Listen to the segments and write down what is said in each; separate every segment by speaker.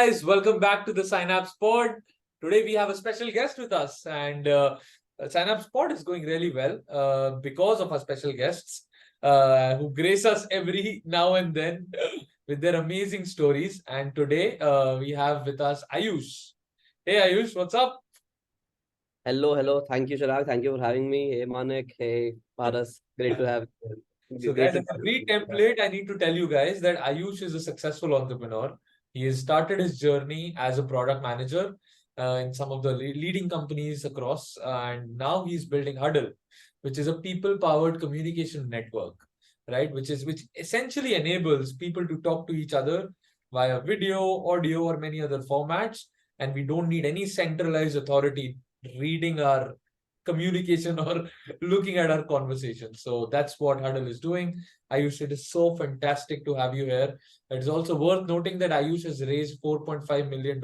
Speaker 1: guys, welcome back to the Synapse Pod. Today we have a special guest with us, and Synapse Pod is going really well because of our special guests who grace us every now and then with their amazing stories. And today we have with us Ayush. Hey Ayush, what's up?
Speaker 2: Hello. Thank you, Chirag. Thank you for having me. Hey, Manik. Hey, Paras. Great to have you.
Speaker 1: So,
Speaker 2: Great
Speaker 1: guys,
Speaker 2: to
Speaker 1: as a pre-template, I need to tell you guys that Ayush is a successful entrepreneur. He has started his journey as a product manager in some of the leading companies across, and now he's building Huddle, which is a people-powered communication network, right? Which essentially enables people to talk to each other via video, audio, or many other formats, and we don't need any centralized authority reading our communication or looking at our conversation. So that's what Huddle is doing. Ayush, it is so fantastic to have you here. It's also worth noting that Ayush has raised $4.5 million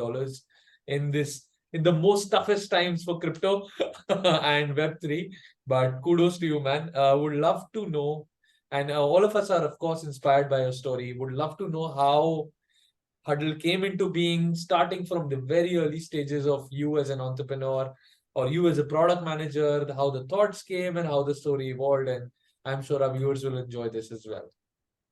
Speaker 1: in the most toughest times for crypto and Web3. But kudos to you, man. Would love to know, and all of us are, of course, inspired by your story. Would love to know how Huddle came into being, starting from the very early stages of you as an entrepreneur or you as a product manager, how the thoughts came and how the story evolved. And I'm sure our viewers will enjoy this as well.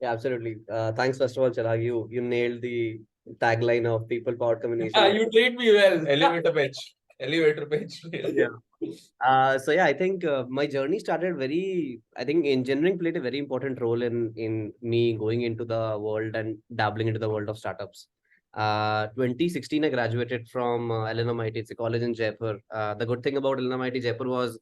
Speaker 2: Yeah, absolutely. Thanks, first of all, Chirag. You nailed the tagline of people powered communication.
Speaker 1: You trained me well. Elevator pitch. Elevator pitch.
Speaker 2: Yeah. I think my journey started I think engineering played a very important role in me going into the world and dabbling into the world of startups. 2016, I graduated from LNMIT. It's a college in Jaipur. The good thing about LNMIT Jaipur was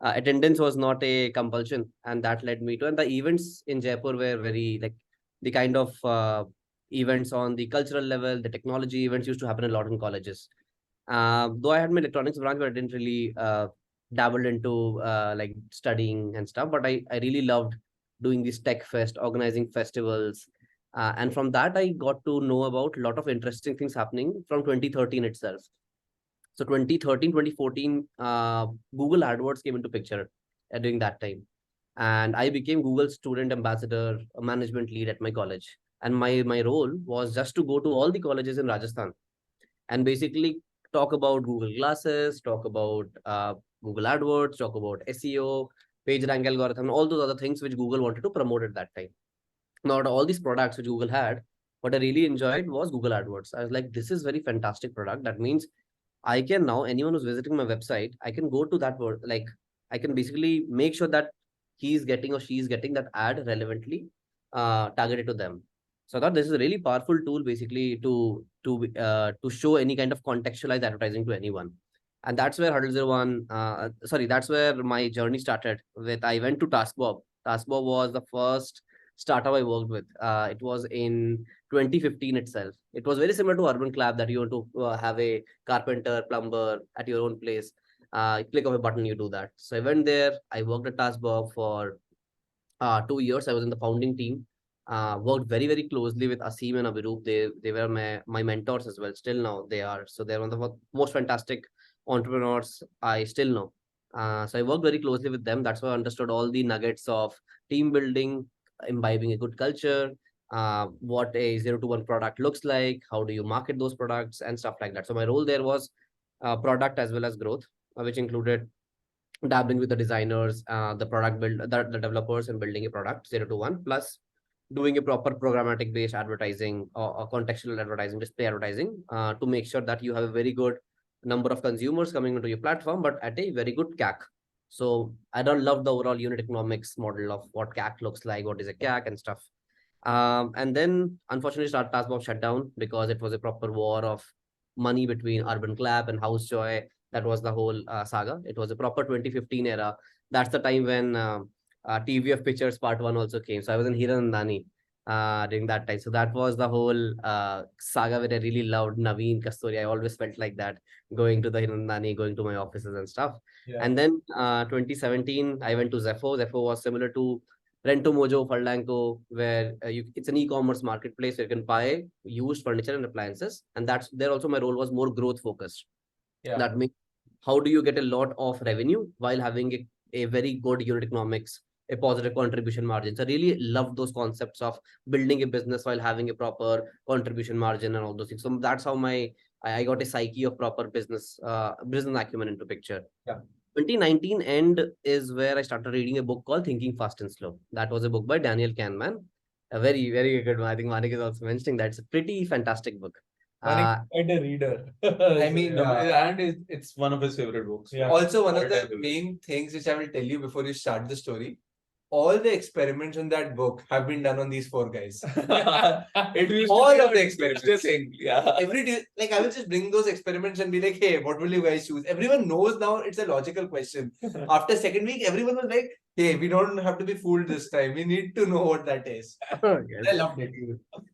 Speaker 2: attendance was not a compulsion, and that led me to. And the events in Jaipur were very like the kind of events on the cultural level, the technology events used to happen a lot in colleges. Though I had my electronics branch, but I didn't really dabbled into like studying and stuff. But I really loved doing these tech fest, organizing festivals. And from that, I got to know about a lot of interesting things happening from 2013 itself. So 2013, 2014, Google AdWords came into picture during that time. And I became Google student ambassador, a management lead at my college. And my role was just to go to all the colleges in Rajasthan and basically talk about Google Glasses, talk about Google AdWords, talk about SEO, page rank algorithm, all those other things which Google wanted to promote at that time. Not all these products which Google had, what I really enjoyed was Google AdWords. I was like, this is very fantastic product. That means I can now, anyone who's visiting my website, I can go to that word, like I can basically make sure that he's getting or she's getting that ad relevantly targeted to them. So I thought this is a really powerful tool basically to show any kind of contextualized advertising to anyone. And that's where Huddle01, that's where my journey started with. I went to TaskBob. TaskBob was the first startup I worked with. It was in 2015 itself. It was very similar to Urban Clap, that you want to have a carpenter, plumber at your own place. Click of a button, you do that. So I went there. I worked at TaskBob for 2 years. I was in the founding team. Worked very closely with Asim and Abhirup. They were my mentors as well. Still now they are. So they're one of the most fantastic entrepreneurs I still know. So I worked very closely with them. That's why I understood all the nuggets of team building, imbibing a good culture, what a 0 to 1 product looks like, how do you market those products and stuff like that. So my role there was product as well as growth, which included dabbling with the designers, the product build, the developers, and building a product 0 to 1, plus doing a proper programmatic based advertising or contextual advertising, display advertising, to make sure that you have a very good number of consumers coming into your platform, but at a very good CAC. So I don't love the overall unit economics model of what CAC looks like, what is a CAC and stuff. And then unfortunately, TaskBob shut down because it was a proper war of money between Urban Clap and Housejoy. That was the whole saga. It was a proper 2015 era. That's the time when TVF Pictures Part 1 also came. So I was in Hiranandani during that time. So that was the whole saga where I really loved Naveen Kasturi. I always felt like that, going to the Hiranandani, going to my offices and stuff. Yeah. And then 2017, I went to Zepho. Zepho was similar to Rento Mojo, Faldanko, where it's an e-commerce marketplace where you can buy used furniture and appliances. And that's there also my role was more growth focused. Yeah. That means how do you get a lot of revenue while having a very good unit economics a positive contribution margin. So I really love those concepts of building a business while having a proper contribution margin and all those things. So that's how I got a psyche of proper business acumen into picture.
Speaker 1: Yeah.
Speaker 2: 2019 end is where I started reading a book called Thinking Fast and Slow. That was a book by Daniel Kahneman. A very, very good one. I think Manik is also mentioning that. It's a pretty fantastic book.
Speaker 1: Manik is quite a reader.
Speaker 3: I mean,
Speaker 1: and
Speaker 3: it's one of his favorite books.
Speaker 1: Yeah.
Speaker 3: Also, one of the main things which I will tell you before you start the story, all the experiments in that book have been done on these four guys. All of the experiments.
Speaker 1: Yeah.
Speaker 3: Every day, like I will just bring those experiments and be like, hey, what will you guys choose? Everyone knows now it's a logical question. After second week, everyone was like, hey, we don't have to be fooled this time. We need to know what that is.
Speaker 2: Yes.
Speaker 3: I loved it.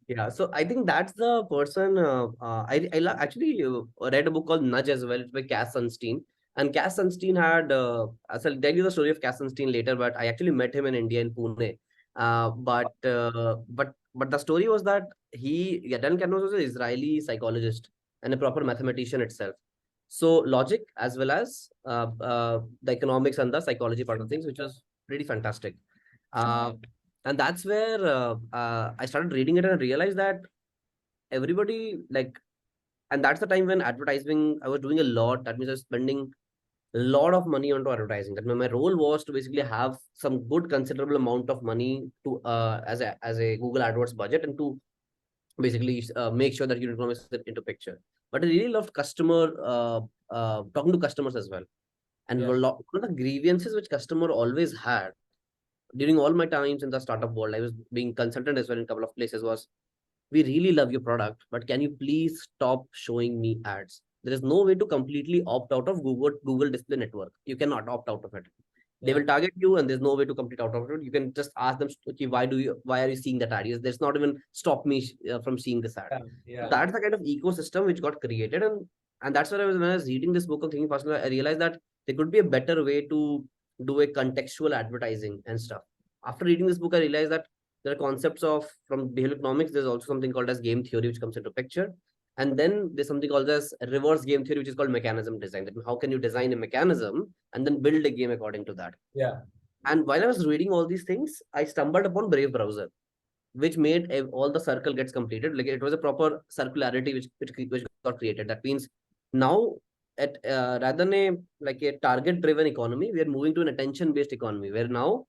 Speaker 2: Yeah, so I think that's the person. Actually read a book called Nudge as well. It's by Cass Sunstein. And Cass Sunstein had, I'll tell you the story of Cass Sunstein later, but I actually met him in India in Pune. But the story was that Dan Canvas was an Israeli psychologist and a proper mathematician itself. So logic as well as the economics and the psychology part of things, which was pretty fantastic. And that's where I started reading it and realized that everybody and that's the time when advertising, I was doing a lot. That means I was spending a lot of money onto advertising. That means my role was to basically have some good considerable amount of money to as a Google AdWords budget and to basically make sure that unit economics is into picture. But I really loved talking to customers as well. And
Speaker 1: Yeah.
Speaker 2: one of the grievances which customer always had during all my times in the startup world, I was being consultant as well in a couple of places, was we really love your product, but can you please stop showing me ads? There is no way to completely opt out of Google Display Network. You cannot opt out of it. They will target you, and there's no way to complete out of it. You can just ask them, okay, why are you seeing that ad? There's not even stop me from seeing this ad.
Speaker 1: Yeah.
Speaker 2: That's the kind of ecosystem which got created, and that's what when I was reading this book of Thinking Fast, I realized that there could be a better way to do a contextual advertising and stuff. After reading this book, I realized that there are concepts from behavioral economics. There's also something called as game theory, which comes into picture. And then there's something called as reverse game theory, which is called mechanism design. That how can you design a mechanism and then build a game according to that?
Speaker 1: Yeah.
Speaker 2: And while I was reading all these things, I stumbled upon Brave browser, which made all the circle gets completed. Like it was a proper circularity which got created. That means now at rather than a target driven economy, we are moving to an attention based economy where now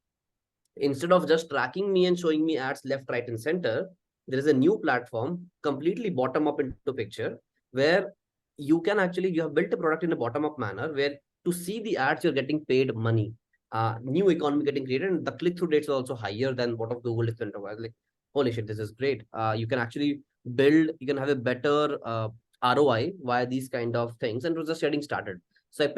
Speaker 2: instead of just tracking me and showing me ads left, right, and center, there is a new platform completely bottom up into picture where you have built a product in a bottom up manner where to see the ads, you're getting paid money. New economy getting created, and the click through rates are also higher than what of Google is was like, holy shit, this is great. You can actually you can have a better ROI via these kind of things, and it was just getting started. So I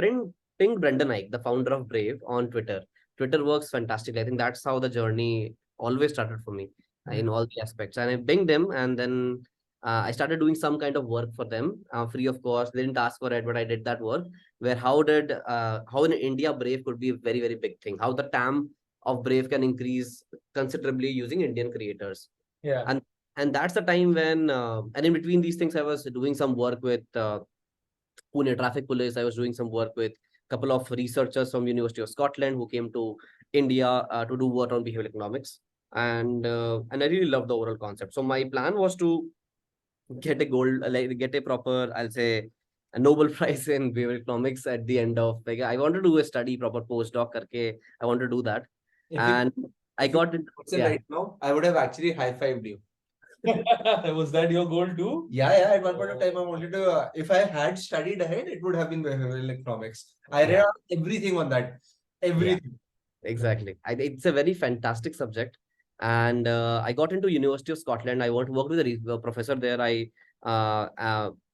Speaker 2: pinged Brendan Ike, the founder of Brave, on Twitter. Twitter works fantastically. I think that's how the journey always started for me in all the aspects. And I pinged them, and then I started doing some kind of work for them, free of cost. They didn't ask for it, but I did that work. Where how in India Brave could be a very, very big thing. How the TAM of Brave can increase considerably using Indian creators.
Speaker 1: Yeah.
Speaker 2: And that's the time when and in between these things, I was doing some work with Pune Traffic Police. I was doing some work with couple of researchers from University of Scotland who came to India to do work on behavioral economics, and I really love the overall concept. So my plan was to get a proper, I'll say, a Nobel Prize in behavioral economics at the end of I want to do a study proper postdoc karke. I want to do that, and I got it.
Speaker 3: Right now, I would have actually high-fived you.
Speaker 1: Was that your goal too?
Speaker 3: Yeah. At one point of time, I wanted to. If I had studied ahead, it would have been behavioral economics. I read everything on that. Everything.
Speaker 2: Yeah, exactly. It's a very fantastic subject, and I got into University of Scotland. I worked with a professor there.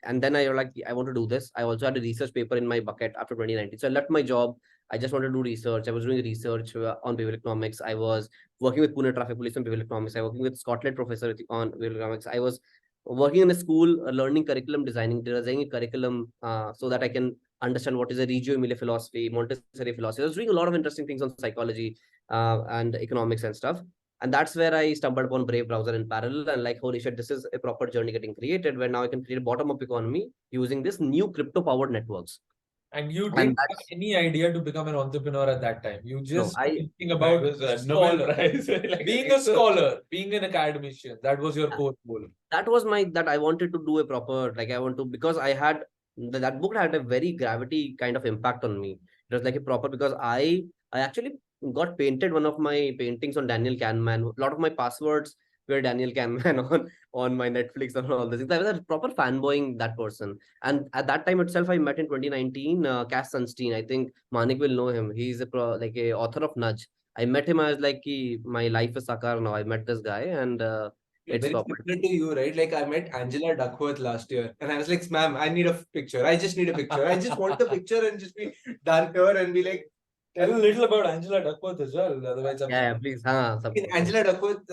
Speaker 2: And then I want to do this. I also had a research paper in my bucket after 2019. So I left my job. I just wanted to do research. I was doing research on behavioral economics. I was working with Pune Traffic Police on behavioral economics. I was working with Scotland professor on behavioral economics. I was working in a school, learning curriculum designing a curriculum so that I can understand what is a Reggio Emilia philosophy, Montessori philosophy. I was doing a lot of interesting things on psychology and economics and stuff. And that's where I stumbled upon Brave browser in parallel and holy shit, this is a proper journey getting created where now I can create a bottom-up economy using this new crypto-powered networks.
Speaker 1: And you
Speaker 2: And
Speaker 1: didn't have
Speaker 2: that's
Speaker 1: any idea to become an entrepreneur at that time. You
Speaker 2: no,
Speaker 1: just
Speaker 2: I
Speaker 1: thinking about
Speaker 3: Nobel
Speaker 1: scholar,
Speaker 3: Prize. Like,
Speaker 1: being
Speaker 3: it's
Speaker 1: a scholar, being an academician. That was your core goal.
Speaker 2: that was my that I wanted to do a proper like I want to because I had that book had a very gravity kind of impact on me. It was like a proper because I actually got painted one of my paintings on Daniel Kahneman. A lot of my passwords were Daniel Kahneman on my Netflix and all this. I was a proper fanboying that person. And at that time itself, I met in 2019 Cass Sunstein. I think Manik will know him. He's like a author of Nudge. I met him. I was like, my life is sakar now. I met this guy and it's
Speaker 3: very
Speaker 2: proper.
Speaker 3: similar to you, right? Like I met Angela Duckworth last year, and I was like, "Ma'am, I need a picture. I just need a picture. I just want the picture and just be done here and be like."
Speaker 1: Tell a little about Angela Duckworth as well. Otherwise, I'm
Speaker 2: Yeah, please. Haan,
Speaker 3: In Angela Duckworth,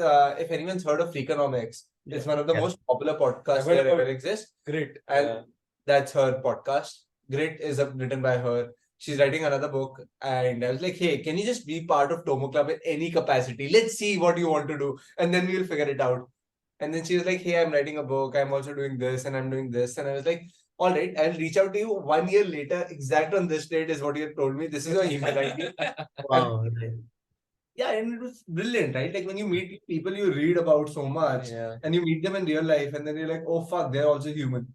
Speaker 3: if anyone's heard of Freakonomics, it's one of the
Speaker 2: Yes.
Speaker 3: most popular podcasts
Speaker 1: I've heard
Speaker 3: that
Speaker 1: about
Speaker 3: ever exist.
Speaker 1: great.
Speaker 3: And that's her podcast. Grit is written by her. She's writing another book. And I was like, hey, can you just be part of Tomo Club in any capacity? Let's see what you want to do. And then we'll figure it out. And then she was like, hey, I'm writing a book. I'm also doing this and I'm doing this. And I was like, all right, I'll reach out to you 1 year later. Exact on this date is what you have told me. This is your email ID.
Speaker 2: Wow.
Speaker 3: Yeah, and it was brilliant, right? Like when you meet people you read about so much
Speaker 1: Yeah.
Speaker 3: and you meet them in real life, and then you're like, oh fuck, they're also human.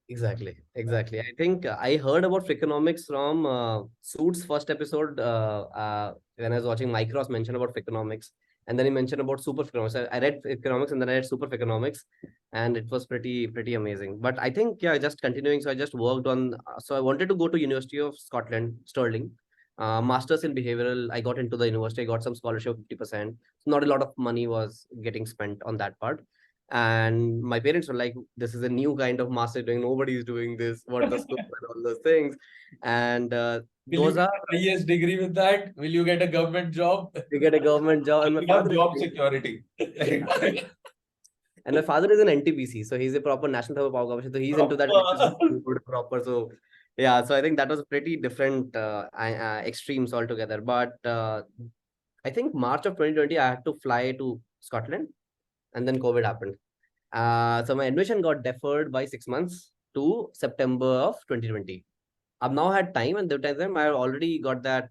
Speaker 2: Exactly. Exactly. I think I heard about Freakonomics from Suits first episode when I was watching Mike Ross mention about Freakonomics. And then he mentioned about Super Freakonomics. I read Economics and then I read Super Freakonomics, and it was pretty amazing. But I think, yeah, just continuing. So I just worked on, so I wanted to go to University of Scotland, Stirling. Masters in behavioral. I got into the university. I got some scholarship, 50%. Not a lot of money was getting spent on that part. And my parents were like, this is a new kind of master doing, nobody is doing this, what the scope and all those things. And
Speaker 1: Will you
Speaker 2: those
Speaker 1: get
Speaker 2: are
Speaker 1: an IAS degree with that? Will you get a government job?
Speaker 2: to get a government job. And my
Speaker 3: You have
Speaker 2: father
Speaker 3: job
Speaker 2: is
Speaker 3: security.
Speaker 2: and my father is an NTPC, so he's a proper National Thermal Power Corporation. So he's into that proper. So yeah, so I think that was pretty different extremes altogether. But I think March of 2020, I had to fly to Scotland, and then COVID happened. So my admission got deferred by 6 months to September of 2020. I've now had time, and the time I already got that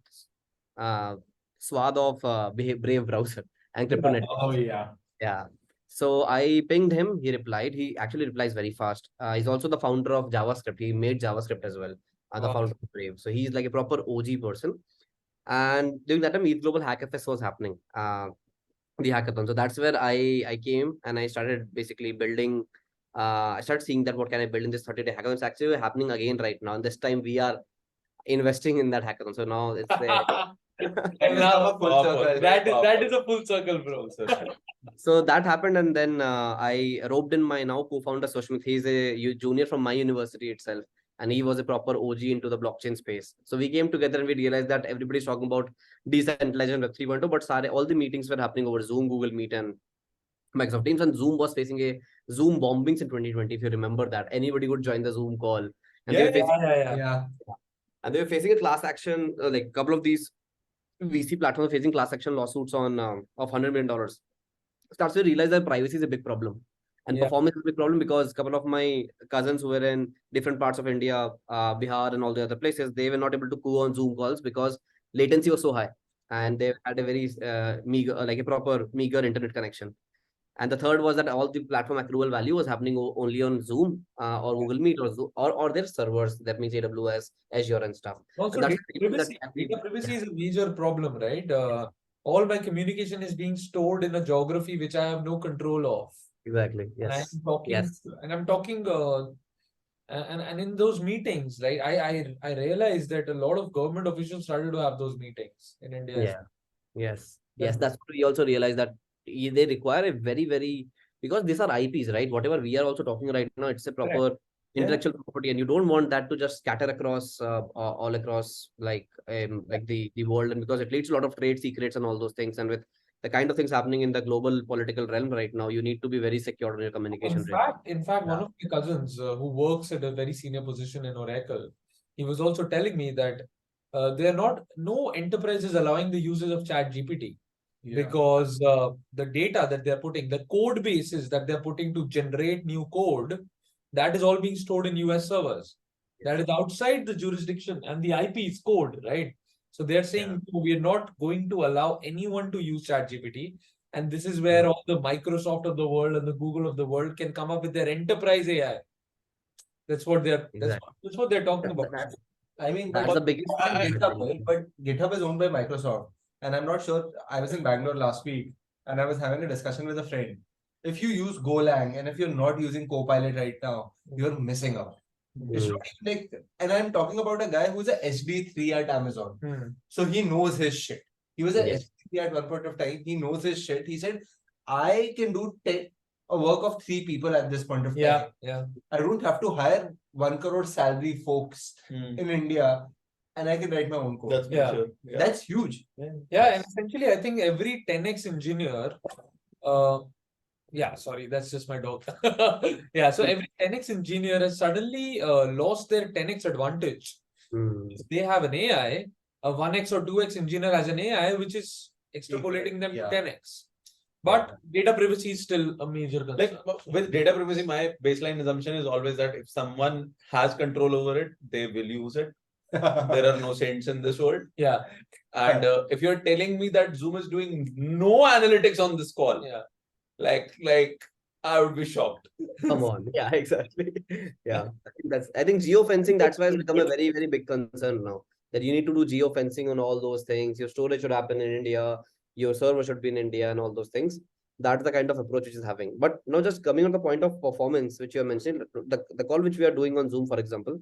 Speaker 2: uh, swath of Brave browser and CryptoNet.
Speaker 3: Oh yeah.
Speaker 2: Yeah. So I pinged him. He replied. He actually replies very fast. He's also the founder of JavaScript. He made JavaScript as well. The
Speaker 1: Wow.
Speaker 2: founder of Brave. So he's like a proper OG person. And during that time, ETH Global Hack Fest was happening. The hackathon. So that's where I came and I started basically building. I started seeing that what can I build in this 30-day hackathon. It's actually happening again right now. And this time we are investing in that hackathon. So now it's a
Speaker 1: And now,
Speaker 3: Full circle.
Speaker 1: that is a full circle, bro.
Speaker 2: so that happened, and then I roped in my now co-founder Sushmit. He's a junior from my university itself, and he was a proper OG into the blockchain space. So we came together and we realized that everybody's talking about decentralization Web 3.0, but all the meetings were happening over Zoom, Google Meet, and Microsoft Teams. And Zoom was facing a Zoom bombings in 2020. If you remember that, anybody would join the Zoom call, and they were facing
Speaker 3: Yeah.
Speaker 2: and they were facing a class action. Like a couple of these VC platforms are facing class action lawsuits on of $100 million. Starts to realize that privacy is a big problem, and
Speaker 1: Yeah.
Speaker 2: performance is a big problem because a couple of my cousins who were in different parts of India, Bihar, and all the other places, they were not able to go on Zoom calls because latency was so high, and they had a very meager, like a proper meager internet connection. And the third was that all the platform accrual value was happening only on Zoom or Google Meet or Zoom, or their servers. That means AWS, Azure, and stuff.
Speaker 1: Also,
Speaker 2: And that's
Speaker 1: data privacy. Data privacy is a major problem, right? All my communication is being stored in a geography which I have no control of.
Speaker 2: exactly.
Speaker 1: And
Speaker 2: Yes.
Speaker 1: I'm talking,
Speaker 2: Yes.
Speaker 1: and I'm talking, and in those meetings, right? I realized that a lot of government officials started to have those meetings in India.
Speaker 2: Yeah. Yes. Yes. That's what we also realize that they require a very because these are IPs, right? Whatever we are also talking right now, it's a proper intellectual property, and you don't want that to just scatter across all across like the world, and because it leads to a lot of trade secrets and all those things, and with the kind of things happening in the global political realm right now, you need to be very secure in your communication.
Speaker 1: In fact, one of my cousins who works at a very senior position in Oracle, he was also telling me that no enterprise is allowing the usage of Chat GPT because the data that they're putting, the code bases that they're putting to generate new code, that is all being stored in US servers. that is outside the jurisdiction, and the IP is code, right? So they're saying we are not going to allow anyone to use ChatGPT. And this is where all the Microsoft of the world and the Google of the world can come up with their enterprise AI. That's what they're that's what they're talking about.
Speaker 3: I mean,
Speaker 2: That's the biggest
Speaker 3: GitHub, right? But GitHub is owned by Microsoft. And I'm not sure. I was in Bangalore last week and I was having a discussion with a friend. If you use Golang and if you're not using Copilot right now, you're missing out. It's not even like, and I'm talking about a guy who's a SD3 at Amazon. So he knows his shit. He was a SD3 at one point of time. He knows his shit. He said, I can do a work of 3 people at this point of time.
Speaker 1: Yeah.
Speaker 3: I don't have to hire 1 crore salary folks in India, and I can write my own code. That's huge.
Speaker 1: Yeah, and essentially, I think every 10x engineer, sorry, that's just my dog. So every 10x engineer has suddenly lost their 10x advantage. If they have an AI, a 1x or 2x engineer has an AI which is extrapolating them to 10x. But data privacy is still a major concern.
Speaker 4: Like with data privacy, my baseline assumption is always that if someone has control over it, they will use it. There are no saints in this world.
Speaker 1: Yeah.
Speaker 4: And if you're telling me that Zoom is doing no analytics on this call, like I would be shocked.
Speaker 2: Come on. Yeah, exactly. Yeah. I think geofencing, that's why it's become a very, very big concern now. That you need to do geofencing on all those things. Your storage should happen in India. Your server should be in India and all those things. That's the kind of approach which is having. But now just coming on the point of performance, which you mentioned, the call which we are doing on Zoom, for example,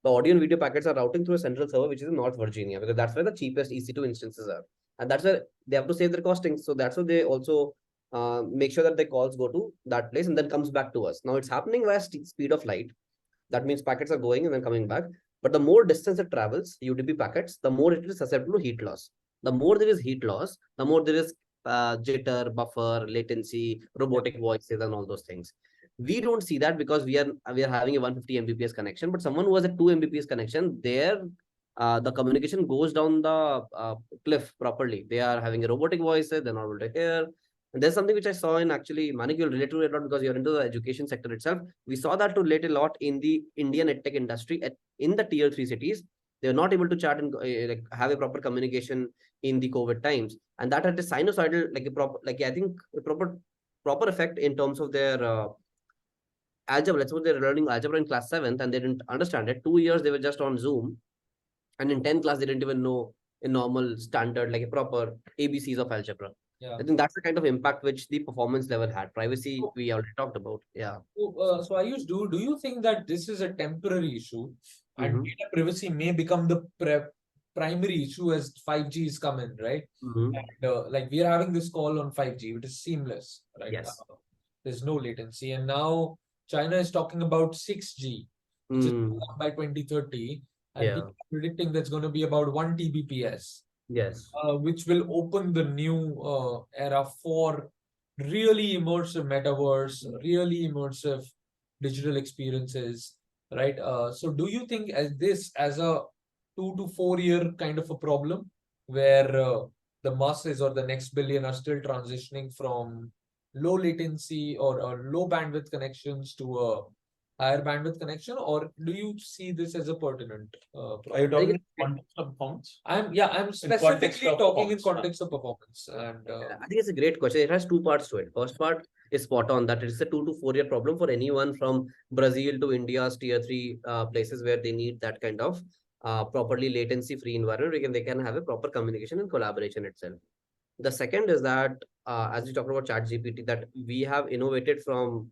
Speaker 2: the audio and video packets are routing through a central server, which is in North Virginia, because that's where the cheapest EC2 instances are. And that's where they have to save their costings. So that's why they also make sure that the calls go to that place and then comes back to us. Now it's happening via speed of light. That means packets are going and then coming back. But the more distance it travels, UDP packets, the more it is susceptible to heat loss. The more there is heat loss, the more there is jitter, buffer, latency, robotic voices, and all those things. We don't see that because we are having a 150 Mbps connection, but someone who has a 2 Mbps connection, there the communication goes down the cliff properly. They are having a robotic voices, they're not able to hear. And there's something which I saw in actually, Manik, you'll relate to it a lot because you're into the education sector itself. We saw that to relate a lot in the Indian edtech industry in the tier 3 cities. They're not able to chat and like have a proper communication in the COVID times, and that had a sinusoidal, I think a proper effect in terms of their algebra. Let's suppose they're learning algebra in class 7th and they didn't understand it. 2 years they were just on Zoom, and in 10th class they didn't even know a normal standard, like a proper ABCs of algebra. I think that's the kind of impact which the performance level had. Privacy, we already talked about.
Speaker 1: So Ayush, do you think that this is a temporary issue and data privacy may become the primary issue as 5G is coming, right? And, like we are having this call on 5G, which is seamless, right?
Speaker 2: Yes.
Speaker 1: There's no latency. And now China is talking about 6G, which is by 2030. And people are predicting that's going to be about 1 Tbps.
Speaker 2: Yes.
Speaker 1: Which will open the new era for really immersive metaverse, really immersive digital experiences, right? So do you think as a 2 to 4 year kind of a problem where the masses or the next billion are still transitioning from low latency or low bandwidth connections to a higher bandwidth connection, or do you see this as a pertinent problem?
Speaker 4: Are you talking in context of performance?
Speaker 1: I'm specifically talking in context of performance. And
Speaker 2: I think it's a great question. It has 2 parts to it. First part is spot on, that it's a 2 to 4 year problem for anyone from Brazil to India's tier 3 places where they need that kind of properly latency free environment where they can have a proper communication and collaboration itself. The second is that as we talked about ChatGPT, that we have innovated from,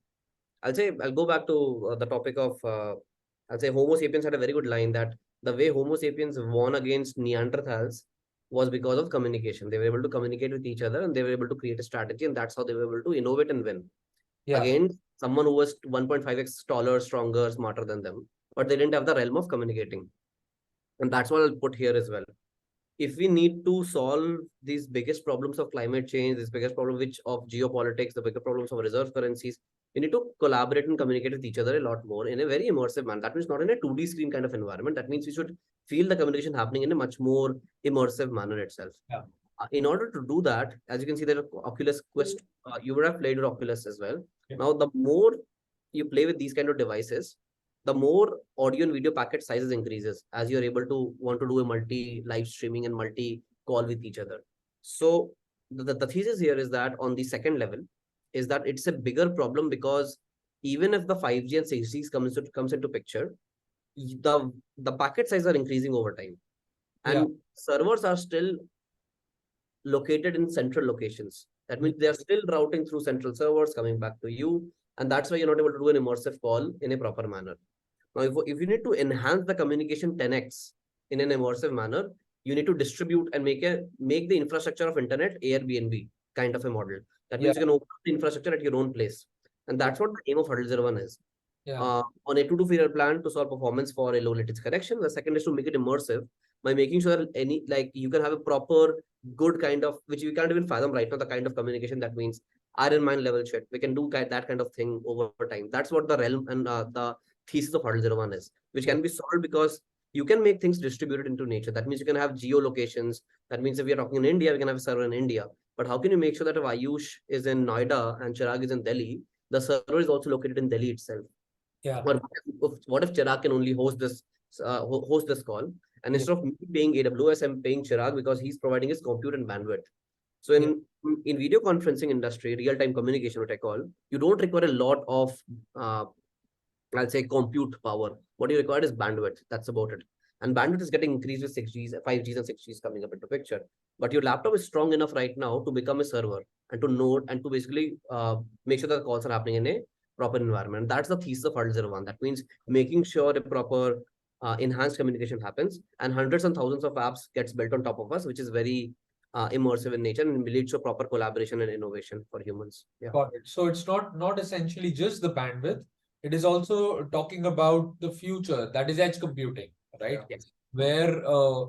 Speaker 2: I'll go back to the topic of, I'll say Homo sapiens had a very good line that the way Homo sapiens won against Neanderthals was because of communication. They were able to communicate with each other and they were able to create a strategy, and that's how they were able to innovate and win. Against someone who was 1.5x taller, stronger, smarter than them, but they didn't have the realm of communicating. And that's what I'll put here as well. If we need to solve these biggest problems of climate change, this biggest problem of geopolitics, the bigger problems of reserve currencies, we need to collaborate and communicate with each other a lot more in a very immersive manner. That means not in a 2D screen kind of environment. That means we should feel the communication happening in a much more immersive manner itself. In order to do that, as you can see, there are Oculus Quest. You would have played with Oculus as well. Now, the more you play with these kind of devices, the more audio and video packet sizes increases as you're able to want to do a multi live streaming and multi call with each other. So the thesis here is that on the second level is that it's a bigger problem because even if the 5G and 6G comes into picture, the packet size are increasing over time, and servers are still located in central locations. That means they are still routing through central servers, coming back to you, and that's why you're not able to do an immersive call in a proper manner. Now, if you need to enhance the communication 10x in an immersive manner, you need to distribute and make the infrastructure of internet Airbnb kind of a model. That means you can open the infrastructure at your own place, and that's what the aim of Huddle01 is. On a 2 to 3 year plan to solve performance for a low latency connection. The second is to make it immersive by making sure you can have a proper good kind of, which you can't even fathom right now, the kind of communication that means iron mind level shit. We can do that kind of thing over time. That's what the realm and the thesis of Huddle01 is, which can be solved because you can make things distributed into nature. That means you can have geolocations. That means if we are talking in India, we can have a server in India. But how can you make sure that if Ayush is in Noida and Chirag is in Delhi, the server is also located in Delhi itself? Or what if Chirag can only host this call, and instead of me paying AWS, I'm paying Chirag because he's providing his compute and bandwidth. So in video conferencing industry, real time communication, what I call, you don't require a lot of I'll say compute power. What you require is bandwidth. That's about it. And bandwidth is getting increased with 6Gs, 5Gs, and 6Gs coming up into picture. But your laptop is strong enough right now to become a server and to node and to basically make sure that the calls are happening in a proper environment. That's the thesis of Huddle01. That means making sure a proper enhanced communication happens, and hundreds and thousands of apps gets built on top of us, which is very immersive in nature and leads to proper collaboration and innovation for humans.
Speaker 1: Got it. So it's not essentially just the bandwidth. It is also talking about the future, that is edge computing, right?
Speaker 2: Yes.
Speaker 1: Where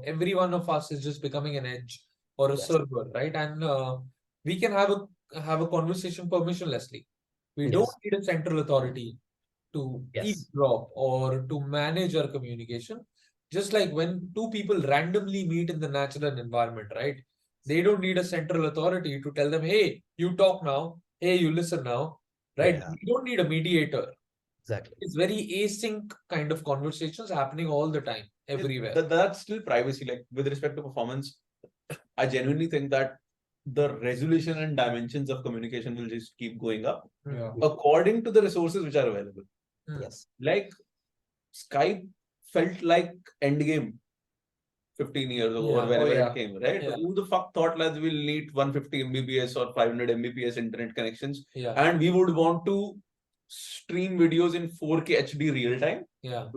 Speaker 1: every one of us is just becoming an edge or a server, right? And we can have a conversation permissionlessly. We don't need a central authority to eavesdrop or to manage our communication. Just like when two people randomly meet in the natural environment, right? They don't need a central authority to tell them, hey, you talk now. Hey, you listen now, right? You don't need a mediator.
Speaker 2: Exactly.
Speaker 1: It's very async kind of conversations happening all the time, everywhere.
Speaker 4: That's still privacy. Like with respect to performance, I genuinely think that the resolution and dimensions of communication will just keep going up according to the resources which are available.
Speaker 2: Yes.
Speaker 4: Like Skype felt like endgame 15 years ago or whenever it came, right? Who the fuck thought that we'll need 150 Mbps or 500 Mbps internet connections and we would want to stream videos in 4K HD real time?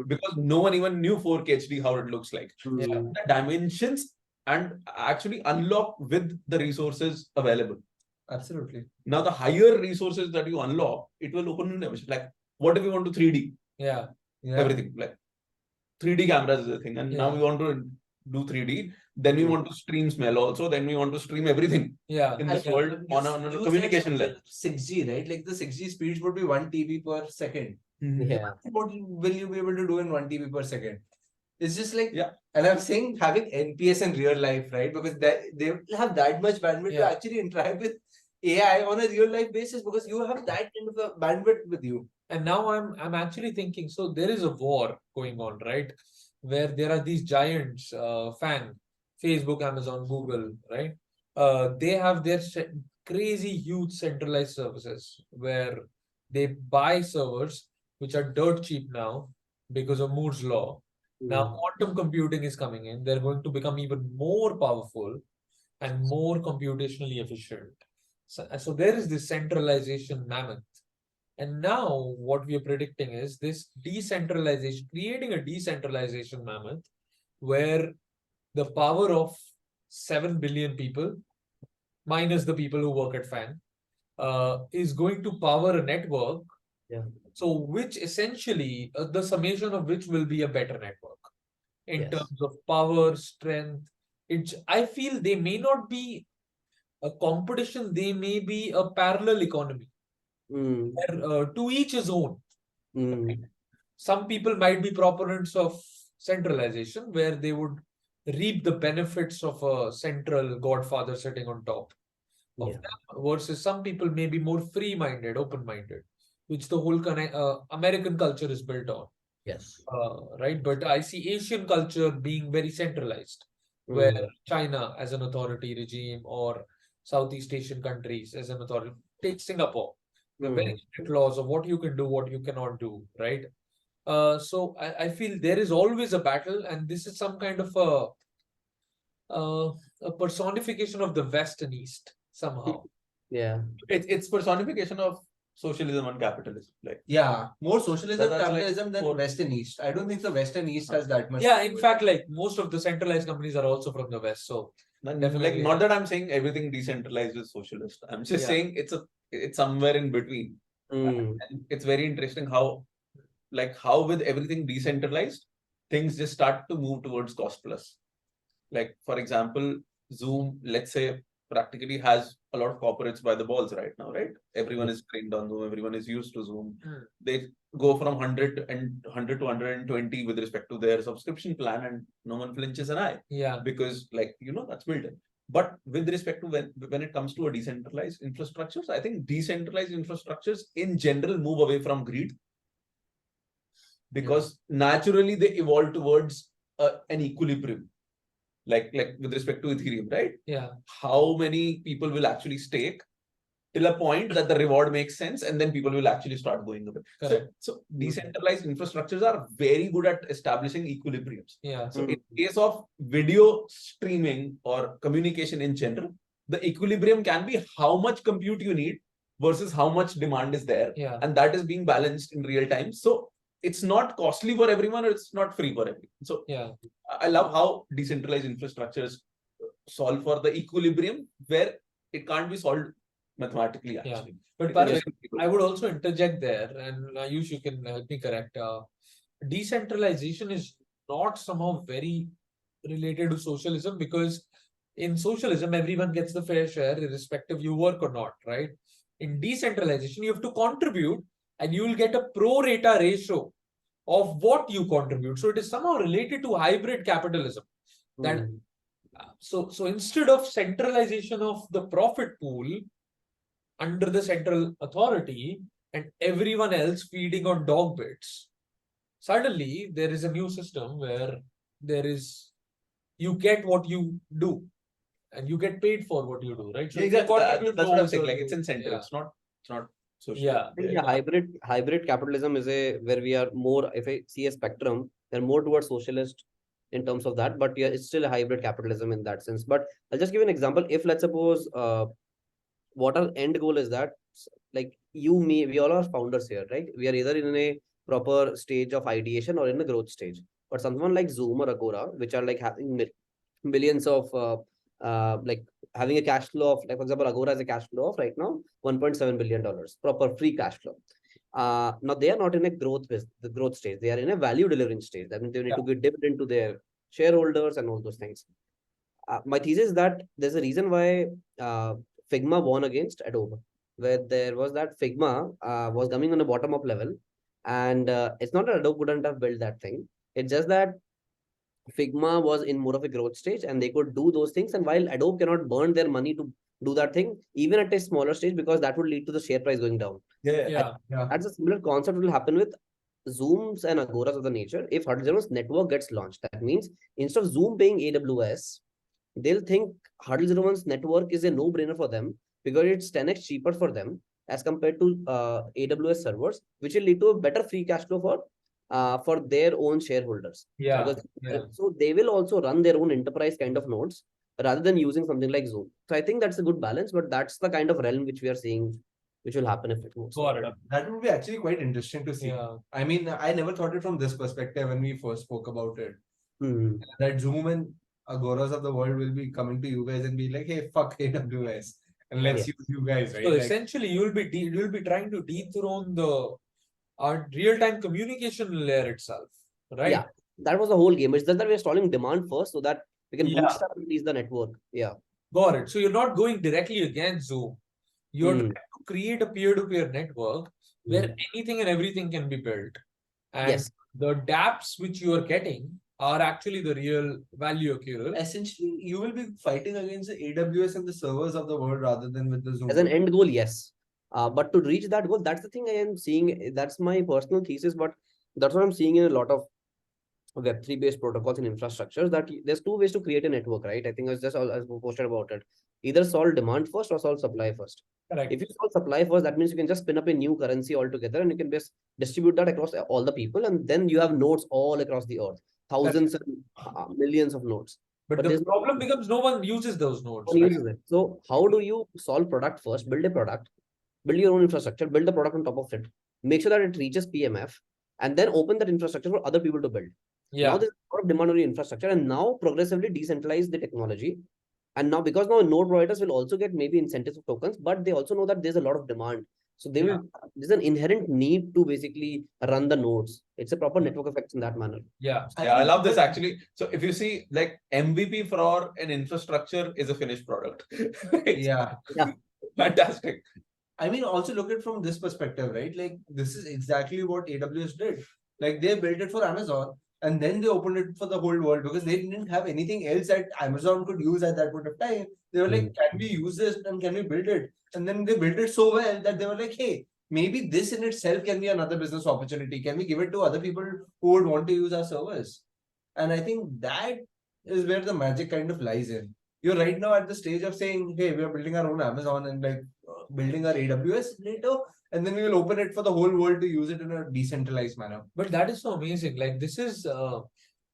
Speaker 4: Because no one even knew 4K HD how it looks like. The dimensions and actually unlock with the resources available.
Speaker 1: Absolutely.
Speaker 4: Now the higher resources that you unlock, it will open new dimensions. Like what if we want to 3D? Everything. Like 3D cameras is a thing. And now we want to do 3D. Then we want to stream smell also. Then we want to stream everything in this world on a communication level.
Speaker 3: 6G, right? Like the 6G speeds would be 1 TB per second. What will you be able to do in 1 TB per second? It's just like, and I'm saying having NPS in real life, right? Because they will have that much bandwidth to actually interact with AI on a real life basis because you have that kind of a bandwidth with you.
Speaker 1: And now I'm actually thinking, so there is a war going on, right? Where there are these giants, Facebook, Amazon, Google, right? They have their crazy huge centralized services where they buy servers which are dirt cheap now because of Moore's law. Now quantum computing is coming in. They're going to become even more powerful and more computationally efficient. So there is this centralization mammoth. And now what we are predicting is this decentralization, creating a decentralization mammoth where the power of 7 billion people, minus the people who work at FAN, is going to power a network. So which essentially, the summation of which will be a better network in terms of power, strength. I feel they may not be a competition, they may be a parallel economy. Where, to each his own. Some people might be proponents of centralization, where they would reap the benefits of a central godfather sitting on top of them, versus some people may be more free-minded, open-minded, which the whole American culture is built on.
Speaker 2: Yes.
Speaker 1: Right? But I see Asian culture being very centralized, where China as an authority regime or Southeast Asian countries as an authority. Take Singapore, the very strict laws of what you can do, what you cannot do, right? So I feel there is always a battle, and this is some kind of a personification of the West and East somehow.
Speaker 2: Yeah.
Speaker 4: It's personification of socialism and capitalism. Like
Speaker 3: more socialism,
Speaker 4: that's
Speaker 3: capitalism than West and East. I don't think the West and East has that much.
Speaker 1: Yeah, in fact, like most of the centralized companies are also from the West. So
Speaker 4: like not that I'm saying everything decentralized is socialist. I'm just saying it's somewhere in between. And it's very interesting how with everything decentralized, things just start to move towards cost plus. Like, for example, Zoom, let's say, practically has a lot of corporates by the balls right now, right? Everyone is trained on Zoom, everyone is used to Zoom. They go from 100 to 120 with respect to their subscription plan, and no one flinches an eye.
Speaker 1: Yeah.
Speaker 4: Because, that's built in. But with respect to when it comes to a decentralized infrastructures, I think decentralized infrastructures in general move away from greed. Because naturally they evolve towards an equilibrium. Like with respect to Ethereum, right?
Speaker 1: Yeah.
Speaker 4: How many people will actually stake till a point that the reward makes sense, and then people will actually start going away. So decentralized infrastructures are very good at establishing equilibriums.
Speaker 1: Yeah.
Speaker 4: So in case of video streaming or communication in general, the equilibrium can be how much compute you need versus how much demand is there.
Speaker 1: Yeah.
Speaker 4: And that is being balanced in real time. So it's not costly for everyone, or it's not free for everyone. So I love how decentralized infrastructures solve for the equilibrium where it can't be solved mathematically, actually.
Speaker 1: But Parag, I would also interject there, and Ayush, you can help me correct. Decentralization is not somehow very related to socialism, because in socialism, everyone gets the fair share, irrespective you work or not, right? In decentralization, you have to contribute, and you will get a pro rata ratio of what you contribute. So it is somehow related to hybrid capitalism. That so instead of centralization of the profit pool under the central authority and everyone else feeding on dog bits, suddenly there is a new system where you get what you do and you get paid for what you do, right? So
Speaker 4: exactly. That's what I'm saying. Like, it's incentive. It's not social.
Speaker 2: Hybrid capitalism is where we are more, if I see a spectrum, they're more towards socialist in terms of that, but it's still a hybrid capitalism in that sense. But I'll just give an example. If let's suppose what our end goal is that, like we all are founders here, right? We are either in a proper stage of ideation or in a growth stage. But someone like Zoom or Agora, which are like having millions of like having a cash flow of, like, for example, Agora has a cash flow of right now $1.7 billion proper free cash flow. Now they are not in a the growth stage. They are in a value delivering stage. That means they need to give dividend to their shareholders and all those things. My thesis is that there's a reason why Figma won against Adobe, where there was that Figma was coming on a bottom up level, and it's not that Adobe couldn't have built that thing. It's just that Figma was in more of a growth stage and they could do those things. And while Adobe cannot burn their money to do that thing, even at a smaller stage, because that would lead to the share price going down. That's a similar concept will happen with Zooms and Agoras of the nature. If Huddle01's network gets launched, that means instead of Zoom paying AWS, they'll think Huddle01's network is a no-brainer for them because it's 10x cheaper for them as compared to AWS servers, which will lead to a better free cash flow for their own shareholders. So they will also run their own enterprise kind of nodes rather than using something like Zoom. So I think that's a good balance, but that's the kind of realm which we are seeing, which will happen if it moves.
Speaker 3: That would be actually quite interesting to see. I mean, I never thought it from this perspective when we first spoke about it. That Zoom and Agoras of the world will be coming to you guys and be like, hey, fuck AWS. And let's use you guys, right?
Speaker 1: So essentially, you'll be trying to dethrone the real-time communication layer itself, right?
Speaker 2: Yeah, that was the whole game. It's just that we're installing demand first so that we can bootstrap and release the network.
Speaker 1: Got it. So you're not going directly against Zoom. You're trying to create a peer-to-peer network where anything and everything can be built. And the dApps which you are getting are actually the real value accrual.
Speaker 3: Essentially, you will be fighting against the AWS and the servers of the world rather than with the Zoom.
Speaker 2: As an end goal, yes. But to reach that goal, that's the thing I am seeing. That's my personal thesis. But That's what I'm seeing in a lot of Web3 based protocols and infrastructures, that there's two ways to create a network, right? I think I posted about it. Either solve demand first or solve supply first.
Speaker 1: Correct.
Speaker 2: If you solve supply first, that means you can just spin up a new currency altogether and you can just distribute that across all the people. And then you have nodes all across the earth, thousands and millions of nodes.
Speaker 1: But the problem becomes no one uses those nodes.
Speaker 2: Right? Uses it. So how do you solve product first? Build a product, build your own infrastructure, build the product on top of it, make sure that it reaches PMF, and then open that infrastructure for other people to build.
Speaker 1: Yeah.
Speaker 2: Now there's a lot of demand on your infrastructure, and now progressively decentralize the technology. And now, because now node providers will also get maybe incentives of tokens, but they also know that there's a lot of demand. So they will, there's an inherent need to basically run the nodes. It's a proper network effect in that manner.
Speaker 1: Yeah.
Speaker 4: I love this actually. So if you see, like, MVP for an infrastructure is a finished product.
Speaker 3: Yeah.
Speaker 4: Fantastic.
Speaker 3: I mean, also look at it from this perspective, right? Like, this is exactly what AWS did. Like, they built it for Amazon and then they opened it for the whole world because they didn't have anything else that Amazon could use at that point of time. They were like, can we use this and can we build it? And then they built it so well that they were like, hey, maybe this in itself can be another business opportunity. Can we give it to other people who would want to use our service? And I think that is where the magic kind of lies in. You're right now at the stage of saying, hey, we are building our own Amazon and like building our AWS later, and then we will open it for the whole world to use it in a decentralized manner.
Speaker 1: But that is so amazing. Like, this is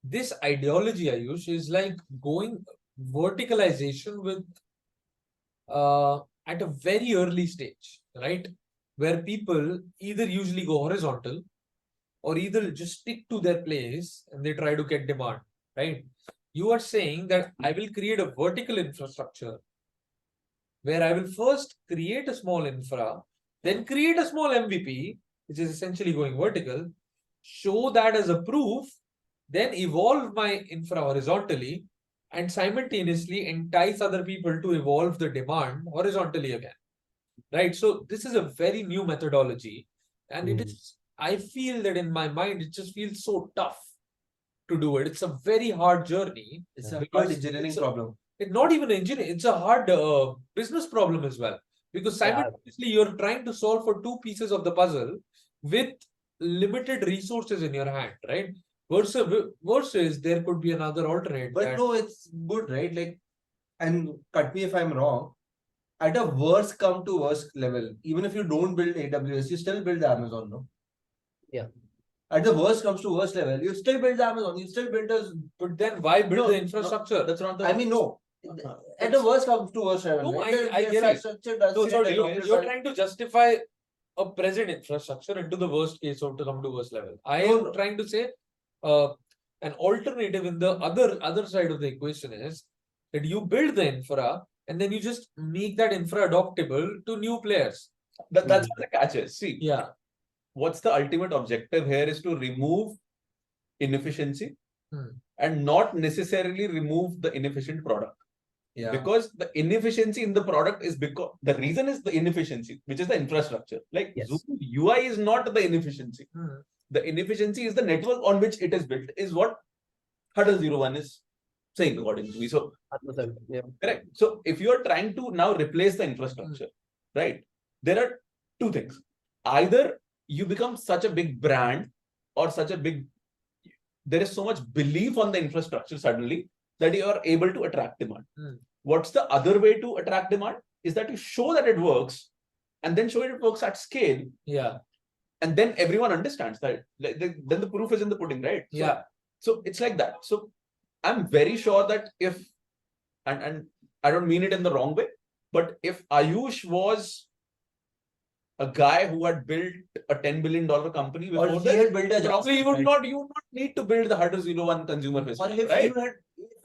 Speaker 1: this ideology, Ayush, is like going verticalization with at a very early stage, right? Where people either usually go horizontal or either just stick to their place and they try to get demand, right? You are saying that I will create a vertical infrastructure where I will first create a small infra, then create a small MVP, which is essentially going vertical, show that as a proof, then evolve my infra horizontally, and simultaneously entice other people to evolve the demand horizontally again. Right? So this is a very new methodology. And it is, I feel that in my mind, it just feels so tough to do it. It's a very hard journey.
Speaker 3: It's a hard engineering problem.
Speaker 1: It's not even engineering, it's a hard business problem as well. Because simultaneously you're trying to solve for two pieces of the puzzle with limited resources in your hand, right? Versus there could be another alternate.
Speaker 3: But no, it's good, right? Like, and cut me if I'm wrong, at a worst come to worst level, even if you don't build AWS, you still build the Amazon, no?
Speaker 2: Yeah.
Speaker 3: At the worst comes to worst level, you still build the Amazon, you still build a...
Speaker 1: But then why build the infrastructure?
Speaker 4: That's not the...
Speaker 3: I mean, no. At the worst comes to worst level.
Speaker 1: No,
Speaker 3: right?
Speaker 1: I get it.
Speaker 3: No,
Speaker 1: You're trying to justify a present infrastructure into the worst case or to come to worst level. I am trying to say an alternative in the other side of the equation is that you build the infra and then you just make that infra adoptable to new players.
Speaker 4: That's what the catch is. See, what's the ultimate objective here is to remove inefficiency and not necessarily remove the inefficient product. Yeah. Because the inefficiency in the product is because the reason is the inefficiency, which is the infrastructure. Like Zoom UI is not the inefficiency. The inefficiency is the network on which it is built, is what Huddle01 is saying, according to me. So, correct. So, if you are trying to now replace the infrastructure, right, there are two things. Either you become such a big brand or such a big, there is so much belief on the infrastructure suddenly that you are able to attract demand. What's the other way to attract demand? Is that you show that it works and then show it works at scale.
Speaker 1: Yeah.
Speaker 4: And then everyone understands that. Then the proof is in the pudding, right?
Speaker 1: Yeah.
Speaker 4: So it's like that. So I'm very sure that if, and I don't mean it in the wrong way, but if Ayush was a guy who had built a $10 billion company before,
Speaker 3: or he had built a
Speaker 4: probably you would not need to build the Huddle01 consumer business.
Speaker 3: Or if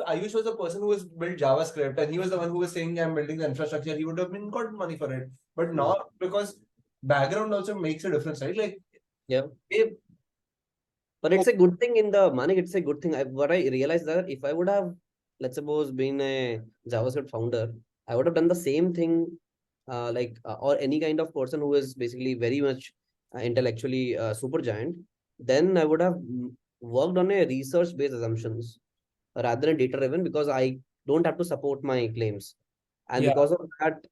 Speaker 3: Ayush was a person who has built JavaScript and he was the one who was saying I'm building the infrastructure, he would have been got money for it. But not, because background also makes a difference, right? Like,
Speaker 2: but it's a good thing in the money. It's a good thing. What I realized that if I would have, let's suppose, been a JavaScript founder, I would have done the same thing, or any kind of person who is basically very much intellectually super giant. Then I would have worked on a research-based assumptions rather than data-driven, because I don't have to support my claims. And because of that,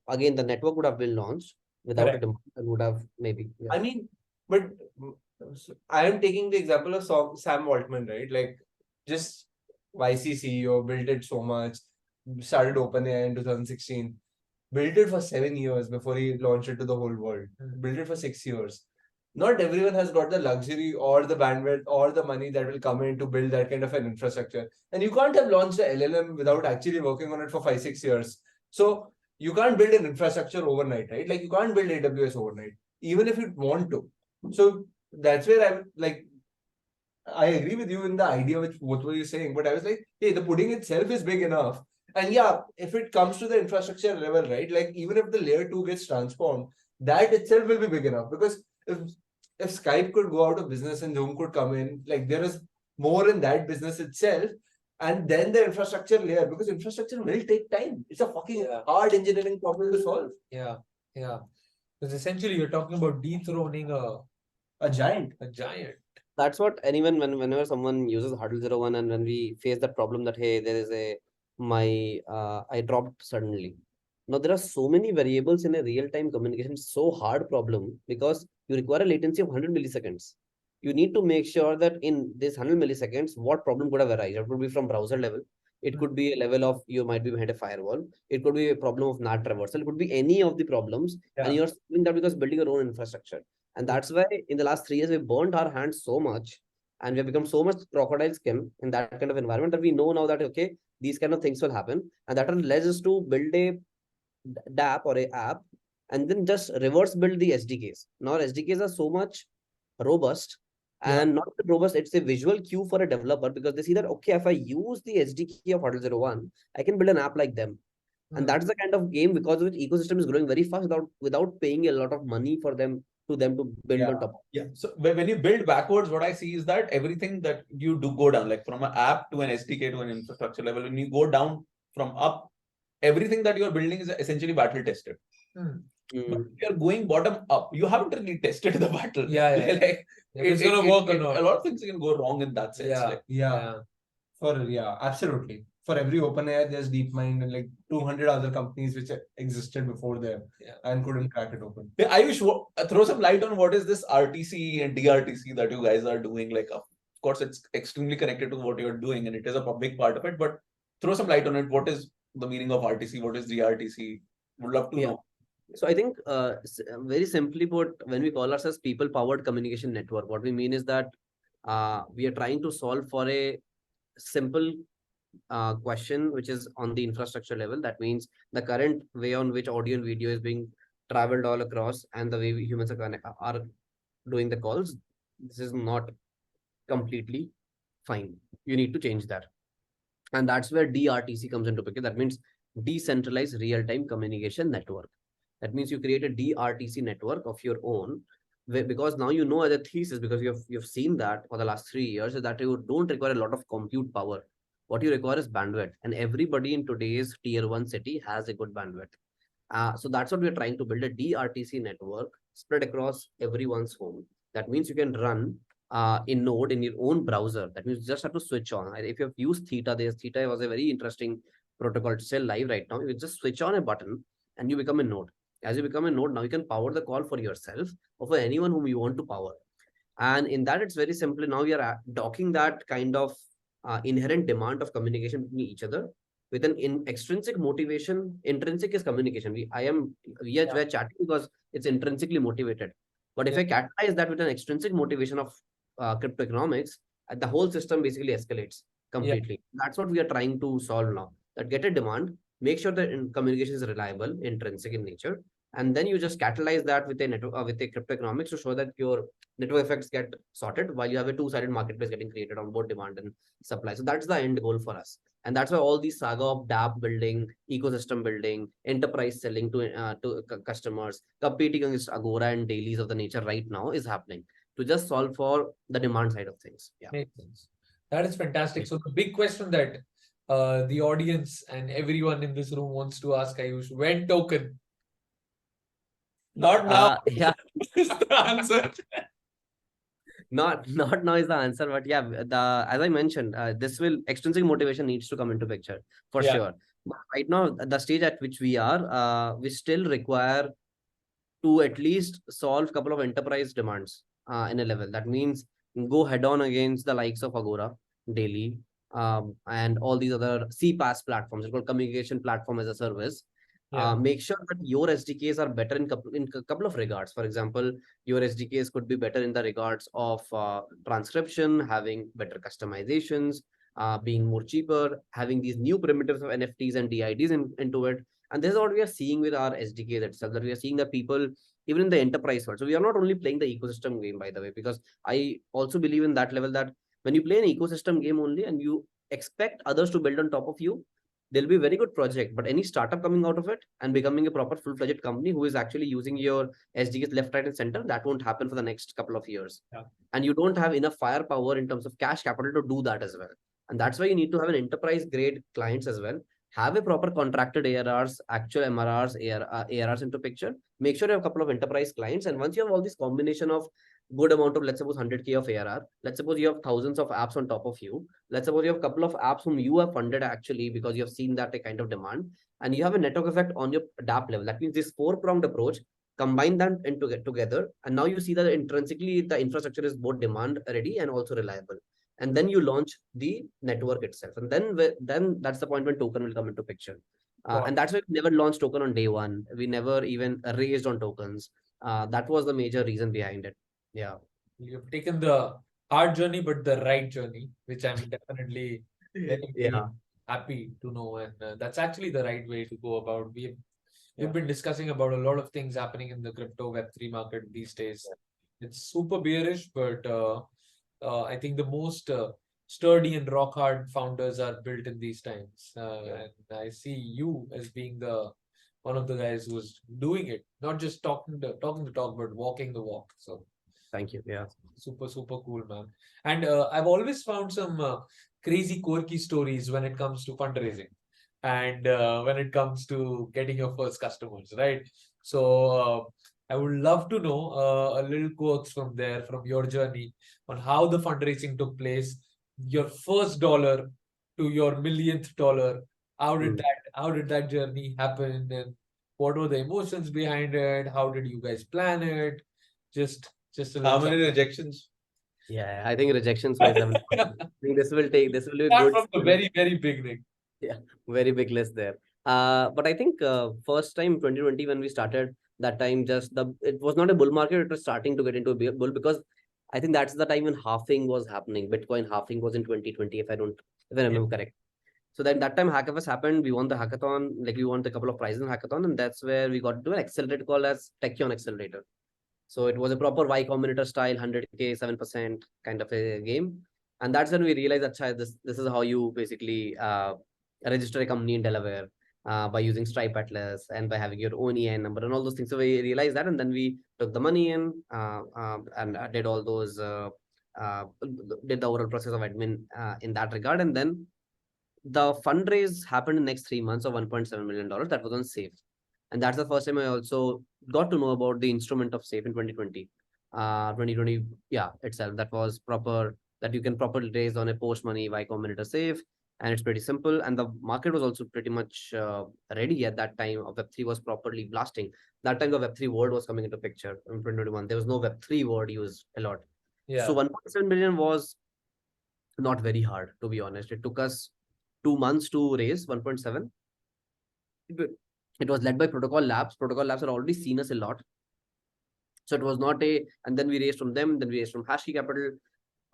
Speaker 2: again, the network would have been launched without a demand and would have maybe.
Speaker 3: I mean, but So I am taking the example of Sam Altman, right? Like, just YC CEO built it so much, started OpenAI in 2016, built it for 7 years before he launched it to the whole world. Built it for 6 years. Not everyone has got the luxury or the bandwidth or the money that will come in to build that kind of an infrastructure. And you can't have launched a LLM without actually working on it for 5-6 years. So you can't build an infrastructure overnight, right? Like, you can't build AWS overnight, even if you want to. So that's where I'm like, I agree with you in the idea which what were you saying, but I was like, hey, the pudding itself is big enough. And yeah, if it comes to the infrastructure level, right? Like, even if the layer 2 gets transformed, that itself will be big enough. Because if Skype could go out of business and Zoom could come in, like, there is more in that business itself. And then the infrastructure layer, because infrastructure will take time. It's a fucking hard engineering problem to solve.
Speaker 1: Yeah. Because essentially you're talking about dethroning
Speaker 3: A giant.
Speaker 2: That's what whenever someone uses Huddle01 and when we face that problem that, hey, there is I dropped suddenly. Now there are so many variables in a real-time communication, so hard problem because you require a latency of 100 milliseconds. You need to make sure that in this 100 milliseconds, what problem could have arisen? It could be from browser level. It could be a level of you might be behind a firewall. It could be a problem of NAT traversal. It could be any of the problems. And you're doing that because building your own infrastructure. And that's why in the last 3 years, we've burnt our hands so much and we've become so much crocodile skin in that kind of environment that we know now that, okay, these kind of things will happen. And that led us to build a DApp or a app and then just reverse build the SDKs. Now SDKs are so much robust and not robust. It's a visual cue for a developer because they see that, okay, if I use the SDK of Huddle01, I can build an app like them. And that's the kind of game because which ecosystem is growing very fast without paying a lot of money for them to build on top.
Speaker 4: So when you build backwards, what I see is that everything that you do go down, like from an app to an SDK to an infrastructure level, when you go down from up, everything that you're building is essentially battle tested. But if you're going bottom up, you haven't really tested the battle.
Speaker 1: Like, it's gonna work or not.
Speaker 4: A lot of things can go wrong in that sense.
Speaker 3: Absolutely. For every OpenAI, there's DeepMind and like 200 other companies which existed before them and couldn't crack it open.
Speaker 4: Ayush, throw some light on what is this RTC and DRTC that you guys are doing. Like, of course, it's extremely connected to what you're doing and it is a big part of it, but throw some light on it. What is the meaning of RTC? What is DRTC? Would love to know.
Speaker 2: So I think very simply put, when we call ourselves people-powered communication network, what we mean is that we are trying to solve for a simple question, which is on the infrastructure level. That means the current way on which audio and video is being traveled all across and the way humans are doing the calls, this is not completely fine. You need to change that. And that's where DRTC comes into picture. That means decentralized real-time communication network. That means you create a DRTC network of your own, because now you know as a thesis, because you've seen that for the last 3 years, that you don't require a lot of compute power. What you require is bandwidth, and everybody in today's tier 1 city has a good bandwidth. So that's what we're trying to build, a DRTC network spread across everyone's home. That means you can run in Node in your own browser. That means you just have to switch on. If you have used Theta, Theta was a very interesting protocol. It's still live right now. You just switch on a button and you become a node. As you become a node, now you can power the call for yourself or for anyone whom you want to power. And in that, it's very simple. Now we are docking that kind of inherent demand of communication between each other with an extrinsic motivation. Intrinsic is communication. We are chatting because it's intrinsically motivated. But if I catalyze that with an extrinsic motivation of crypto economics, the whole system basically escalates completely. That's what we are trying to solve now. That get a demand, make sure that communication is reliable, intrinsic in nature, and then you just catalyze that with a network, with a crypto economics to show that your network effects get sorted while you have a two-sided marketplace getting created on both demand and supply. So that's the end goal for us. And that's why all these saga of DApp building, ecosystem building, enterprise selling to customers, competing against Agora and dailies of the nature right now is happening to just solve for the demand side of things.
Speaker 1: Makes sense. That is fantastic. So the big question that the audience and everyone in this room wants to ask Ayush, when token?
Speaker 4: Not now.
Speaker 2: Is
Speaker 4: the answer.
Speaker 2: Not now is the answer, but as I mentioned, this will extrinsic motivation needs to come into picture for sure. But right now, the stage at which we are, we still require to at least solve a couple of enterprise demands. in a level. That means go head on against the likes of Agora daily, and all these other CPaaS platforms. It's called communication platform as a service. Make sure that your SDKs are better in couple of regards. For example, your SDKs could be better in the regards of transcription, having better customizations, being more cheaper, having these new primitives of NFTs and DIDs into it. And this is what we are seeing with our SDKs itself, that we are seeing that people, even in the enterprise world. So we are not only playing the ecosystem game, by the way, because I also believe in that level that when you play an ecosystem game only and you expect others to build on top of you, there'll be a very good project. But any startup coming out of it and becoming a proper full-fledged company who is actually using your SDKs left, right, and center, that won't happen for the next couple of years. And you don't have enough firepower in terms of cash capital to do that as well. And that's why you need to have an enterprise grade clients as well. Have a proper contracted ARRs, actual MRRs, ARRs into picture. Make sure you have a couple of enterprise clients. And once you have all this combination of good amount of, let's suppose 100K of ARR, let's suppose you have thousands of apps on top of you. Let's suppose you have a couple of apps whom you have funded actually because you have seen that a kind of demand, and you have a network effect on your DApp level. That means this four-pronged approach, combine them into together, and now you see that intrinsically the infrastructure is both demand ready and also reliable. And then you launch the network itself, and then that's the point when token will come into picture. And that's why we never launched token on day one. We never even raised on tokens. That was the major reason behind it. Yeah,
Speaker 1: you've taken the hard journey, but the right journey, which I'm definitely very happy to know. And that's actually the right way to go about. We've been discussing about a lot of things happening in the crypto Web3 market these days. It's super bearish, but I think the most sturdy and rock hard founders are built in these times. And I see you as being one of the guys who's doing it, not just talking the talk, but walking the walk. So
Speaker 2: thank you. Yeah,
Speaker 1: super cool, man. And I've always found some crazy quirky stories when it comes to fundraising, and when it comes to getting your first customers, right? So I would love to know a little quirks from your journey on how the fundraising took place, your first dollar to your millionth dollar. How did that journey happen, and what were the emotions behind it? How did you guys plan it? Just a
Speaker 4: how many rejections?
Speaker 2: Yeah, I think rejections wise, I think this will be a
Speaker 1: Start
Speaker 2: good
Speaker 1: from the very beginning.
Speaker 2: Yeah, very big list there. But I think first time 2020 when we started, that time it was not a bull market. It was starting to get into a bull because I think that's the time when halving was happening. Bitcoin halving was in 2020, if I remember correct. So then that time Hackathon happened. We won the hackathon, like we won a couple of prizes in hackathon, and that's where we got to an accelerator called as Techion Accelerator. So it was a proper Y Combinator style, 100K, 7% kind of a game. And that's when we realized that this is how you basically register a company in Delaware by using Stripe Atlas and by having your own EIN number and all those things. So we realized that, and then we took the money in and did all those, did the overall process of admin in that regard. And then the fundraise happened in the next 3 months of $1.7 million. That was on Safe. And that's the first time I also got to know about the instrument of Safe in 2020. 2020, itself. That was proper, that you can properly raise on a post money Y Combinator Safe. And it's pretty simple. And the market was also pretty much ready at that time. Web3 was properly blasting. That time the Web3 word was coming into picture in 2021. There was no Web3 word used a lot. So 1.7 million was not very hard, to be honest. It took us 2 months to raise 1.7. It was led by Protocol Labs. Protocol Labs had already seen us a lot. So it was not and then we raised from them, then we raised from Hashkey Capital.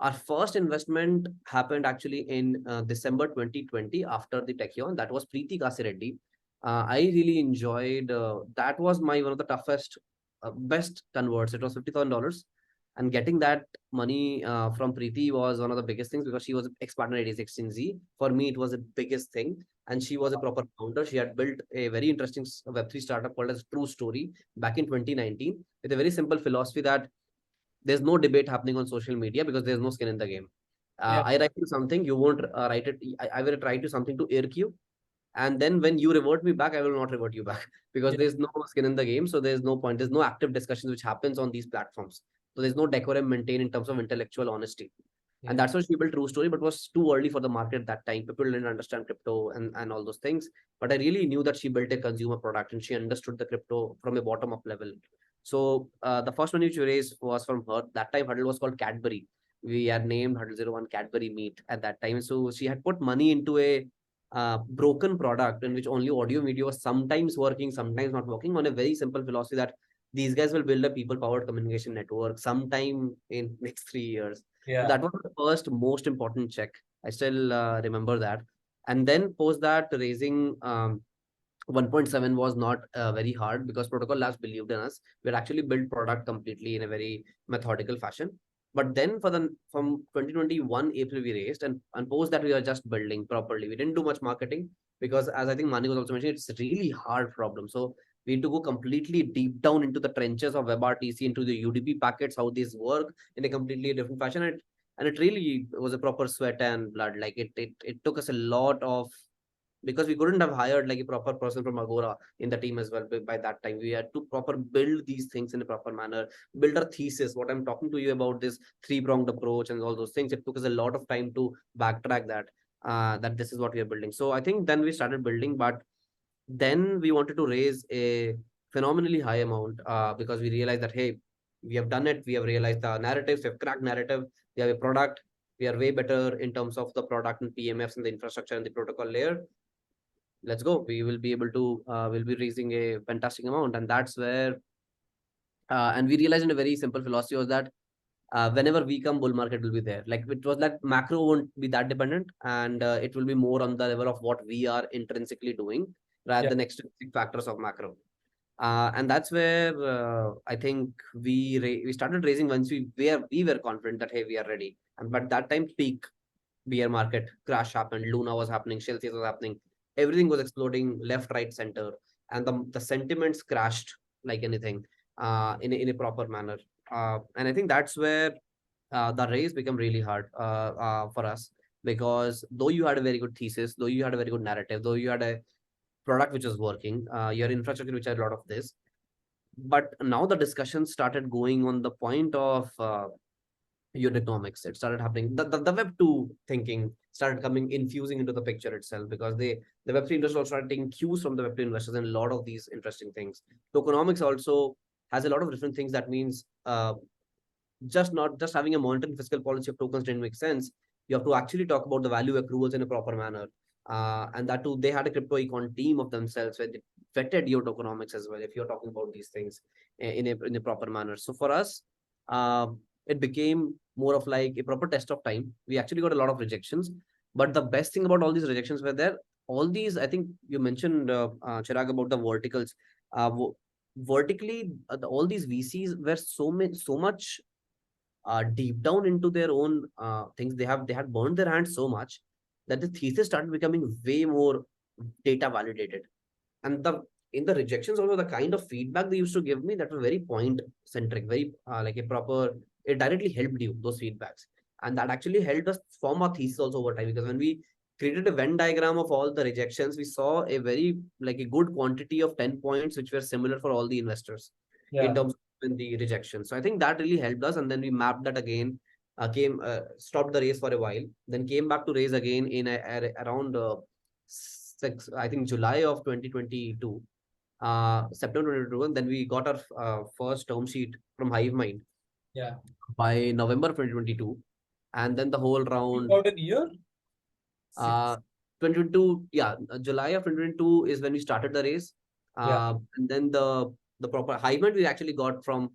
Speaker 2: Our first investment happened actually in December 2020 after the Techion. That was Preeti Kasireddy. I really enjoyed, that was one of the toughest, best converts. It was $50,000. And getting that money from Preeti was one of the biggest things because she was an ex-partner at 86Z. For me, it was the biggest thing. And she was a proper founder. She had built a very interesting Web3 startup called as True Story back in 2019 with a very simple philosophy that there's no debate happening on social media because there's no skin in the game. I write you something, you won't write it. I will write you something to irk you. And then when you revert me back, I will not revert you back because there's no skin in the game. So there's no point. There's no active discussions which happens on these platforms. So there's no decorum maintained in terms of intellectual honesty. And that's why she built True Story, but was too early for the market at that time. People didn't understand crypto and all those things. But I really knew that she built a consumer product and she understood the crypto from a bottom-up level. So the first money which we raised was from her. That time Huddle was called Cadbury. We had named Huddle01 Cadbury Meat at that time. So she had put money into a broken product in which only audio video was sometimes working, sometimes not working, on a very simple philosophy that these guys will build a people powered communication network sometime in next 3 years. So that was the first most important check. I still remember that. And then post that raising 1.7 was not very hard because Protocol Labs believed in us. We had actually built product completely in a very methodical fashion. But then from 2021 April we raised, and post that we are just building properly. We didn't do much marketing because, as I think Mani was also mentioning, it's a really hard problem. So we need to go completely deep down into the trenches of WebRTC, into the UDP packets, how these work in a completely different fashion. And it really was a proper sweat and blood. Like it took us a lot of, because we couldn't have hired like a proper person from Agora in the team as well. By that time, we had to proper build these things in a proper manner, build our thesis. What I'm talking to you about, this three-pronged approach and all those things, it took us a lot of time to backtrack that, that this is what we are building. So I think then we started building, but then we wanted to raise a phenomenally high amount because we realized that, hey, we have done it. We have realized the narratives, we have cracked narrative, we have a product. We are way better in terms of the product and PMFs and the infrastructure and the protocol layer. Let's go. We will be able to, we'll be raising a fantastic amount. And that's where, and we realized in a very simple philosophy was that whenever we come, bull market will be there. Like it was like macro won't be that dependent, and it will be more on the level of what we are intrinsically doing rather than extrinsic factors of macro. And that's where I think we started raising once we were confident that, hey, we are ready. And but that time peak bear market crash happened, Luna was happening, Celsius was happening, everything was exploding left, right, center, and the sentiments crashed like anything in a proper manner. And I think that's where the race became really hard for us, because though you had a very good thesis, though you had a very good narrative, though you had a product which was working, your infrastructure which had a lot of this, but now the discussion started going on the point of unit economics. It started happening. The Web 2 thinking started coming, infusing into the picture itself, because the Web 3 industry also started taking cues from the Web 2 investors and a lot of these interesting things. Tokenomics also has a lot of different things. That means not just having a monetary fiscal policy of tokens didn't make sense. You have to actually talk about the value accruals in a proper manner. And that too, they had a crypto econ team of themselves where they vetted your tokenomics as well, if you're talking about these things in a proper manner. So for us, it became more of like a proper test of time. We actually got a lot of rejections, but the best thing about all these rejections were there. All these, I think you mentioned, Chirag, about the verticals. Vertically, all these VCs were so much deep down into their own things. They had burned their hands so much that the thesis started becoming way more data validated. And in the rejections also, the kind of feedback they used to give me, that was very point centric, very like a proper, it directly helped you, those feedbacks. And that actually helped us form our thesis also over time, because when we created a Venn diagram of all the rejections, we saw a very like a good quantity of 10 points which were similar for all the investors in terms of the rejection. So I think that really helped us. And then we mapped that again, stopped the race for a while, then came back to raise again in around I think July of 2022, September 2022, and then we got our first term sheet from HiveMind.
Speaker 1: Yeah.
Speaker 2: By November 2022, and then the whole round.
Speaker 1: About a year.
Speaker 2: 2022, yeah, July of 2022 is when we started the race. And then the proper HiveMind we actually got from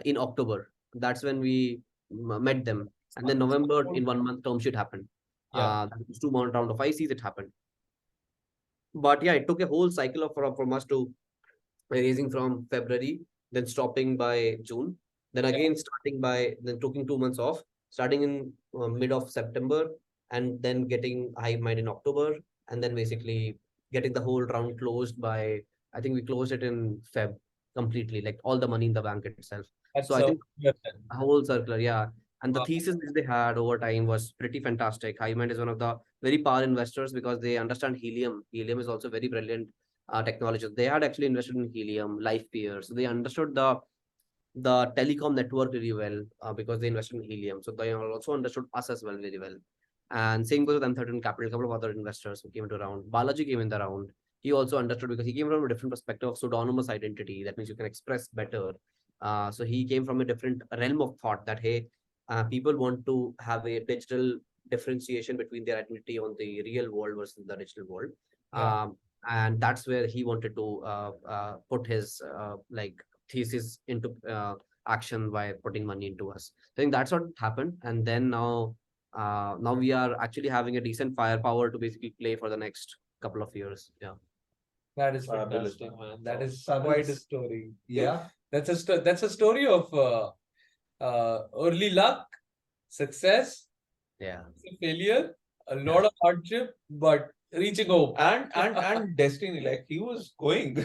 Speaker 2: in October. That's when we met them, and then November in 1 month term sheet happened. That was 2 month round of ICs, it happened. But yeah, it took a whole cycle of from us to raising from February, then stopping by June, then again starting by, then taking 2 months off, starting in mid of September, and then getting HiveMind in October, and then basically getting the whole round closed by, I think we closed it in Feb completely, like all the money in the bank itself. So I think a whole circular, yeah. And the thesis which they had over time was pretty fantastic. HiveMind is one of the very power investors because they understand helium. Helium is also very brilliant technology. They had actually invested in helium, life peers. So they understood the telecom network really well because they invested in helium. So they also understood us as well very well. And same goes with M13 Capital, a couple of other investors who came into round. Balaji came in the round. He also understood because he came from a different perspective of pseudonymous identity. That means you can express better. So he came from a different realm of thought that, hey, people want to have a digital differentiation between their identity on the real world versus the digital world.
Speaker 1: Yeah.
Speaker 2: And that's where he wanted to put his like thesis into action by putting money into us. I think that's what happened. And then now we are actually having a decent firepower to basically play for the next couple of years. Yeah.
Speaker 1: That is
Speaker 4: Fabulous,
Speaker 1: fantastic,
Speaker 4: man.
Speaker 1: man. That is
Speaker 3: Fabulous.
Speaker 1: quite a story.
Speaker 3: Yeah.
Speaker 1: That's a story of early luck, success,
Speaker 2: Yeah.
Speaker 1: failure, a lot of hardship, but reaching home.
Speaker 4: And destiny, like he was going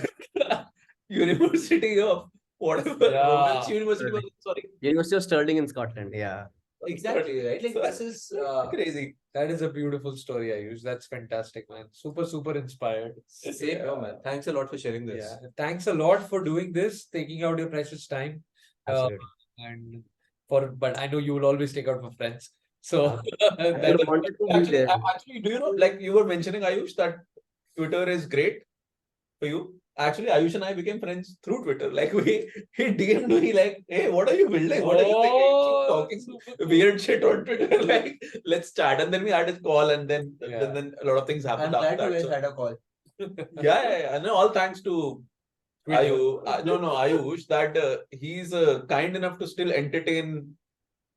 Speaker 4: University of whatever,
Speaker 1: Yeah.
Speaker 4: Women's University was, sorry,
Speaker 2: University of Stirling in Scotland. Yeah.
Speaker 3: Exactly, right? Like this is
Speaker 4: crazy.
Speaker 1: That is a beautiful story, Ayush. That's fantastic, man. Super, super inspired.
Speaker 3: same here, man. Thanks a lot for sharing this.
Speaker 1: Yeah. Thanks a lot for doing this, taking out your precious time.
Speaker 2: Absolutely.
Speaker 1: And but I know you will always take out for friends. So
Speaker 2: I
Speaker 1: that
Speaker 2: wanted to be
Speaker 4: Actually,
Speaker 2: there.
Speaker 4: actually, do you know, like you were mentioning, Ayush, that Twitter is great for you. Actually, Ayush and I became friends through Twitter. Like he DM'd me like, hey, what are you building? What are you thinking?
Speaker 1: Oh,
Speaker 4: Keep talking
Speaker 1: super cool.
Speaker 4: weird shit on Twitter. Like, let's chat. And then we had a call, and then
Speaker 1: Yeah.
Speaker 4: then a lot of things
Speaker 3: I'm
Speaker 4: happened
Speaker 3: glad
Speaker 4: after
Speaker 3: you guys
Speaker 4: that. So,
Speaker 3: had a call.
Speaker 4: yeah. And all thanks to
Speaker 1: Twitter.
Speaker 4: Ayush, that he's kind enough to still entertain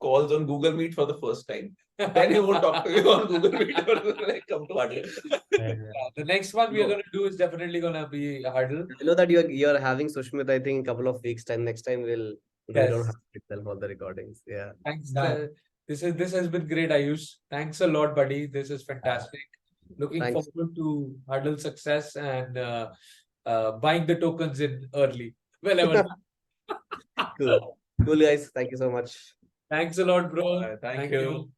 Speaker 4: calls on Google Meet for the first time. Then he won't talk to you on Google Meet or like come to Huddle.
Speaker 1: Yeah, the next one we are
Speaker 4: No.
Speaker 1: going to do is definitely going to be Huddle.
Speaker 2: I know that you're having Sushmit, I think, in a couple of weeks time. Next time we'll do it on
Speaker 1: Yes.
Speaker 2: Huddle itself, all the recordings. Yeah.
Speaker 1: Thanks.
Speaker 3: Done.
Speaker 1: This has been great, Ayush. Thanks a lot, buddy. This is fantastic. Looking
Speaker 2: Thanks.
Speaker 1: forward to Huddle success and buying the tokens in early. Whenever.
Speaker 2: Cool. Cool, guys. Thank you so much.
Speaker 1: Thanks a lot, bro.
Speaker 4: Thank you.